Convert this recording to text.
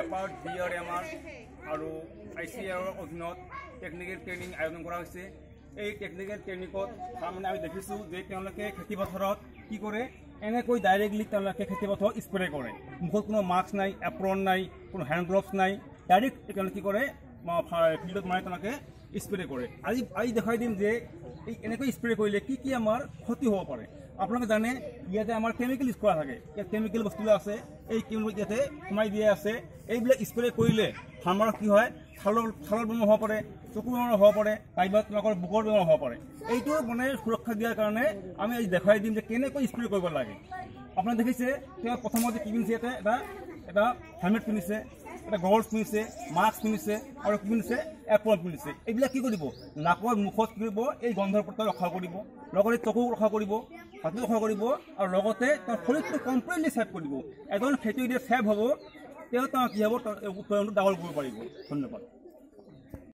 Apart DRMR আৰু ICAR অধীনত technical training আয়োজন কৰা হৈছে। এই টেকনিকেল ট্ৰেইনিঙত তাৰমানে আমি দেখিছোঁ যে তেওঁলোকে খেতিপথাৰত কি কৰে, এনেকৈ ডাইৰেক্টলি তেওঁলোকে খেতিপথাৰত স্প্ৰে কৰে। মুখত কোনো মাস্ক নাই, এপ্ৰন নাই, কোনো হেণ্ড গ্লভছ নাই, ডাইৰেক্ট তেওঁলোকে কি কৰে ফিল্ডত মানে তেওঁলোকে স্প্ৰে কৰে। আজি দেখাই দিম যে এই এনেকৈ স্প্ৰে কৰিলে কি কি আমাৰ ক্ষতি হ'ব পাৰে। আপোনালোকে জানে ইয়াতে আমাৰ কেমিকেল ইউজ কৰা থাকে, ইয়াত কেমিকেল বস্তুবিলাক আছে, এই কেমিকেল ইয়াতে সোমাই দিয়া আছে। এইবিলাক স্প্ৰে কৰিলে ফাৰ্মাৰৰ কি হয়, ছালৰ বেমাৰ হ'ব পাৰে, চকুৰ বেমাৰ হ'ব পাৰে, কাইবা তেওঁলোকৰ বুকৰ বেমাৰ হ'ব পাৰে। এইটো মানে সুৰক্ষা দিয়াৰ কাৰণে আমি আজি দেখাই দিম যে কেনেকৈ স্প্ৰে কৰিব লাগে। আপোনালোকে দেখিছে তেওঁ প্ৰথমতে কি পিন্ধিছে, এটা হেলমেট পিন্ধিছে, এটা গগলছ পিন্ধিছে, মাস্ক পিন্ধিছে আৰু কি পিন্ধিছে, এপ্ৰন পিন্ধিছে। এইবিলাক কি কৰিব, নাকৰ মুখত কি কৰিব, এই গন্ধৰ পৰা ৰক্ষা কৰিব, লগতে চকু ৰক্ষা কৰিব, হাতো ৰক্ষা কৰিব আৰু লগতে তেওঁৰ শৰীৰটো কমপ্লিটলি ছেভ কৰিব। এজন খেতিয়কে ছেভ হ'ব, তেওঁ কি হ'ব, উৎপাদনটো ডাবল কৰিব পাৰিব। ধন্যবাদ।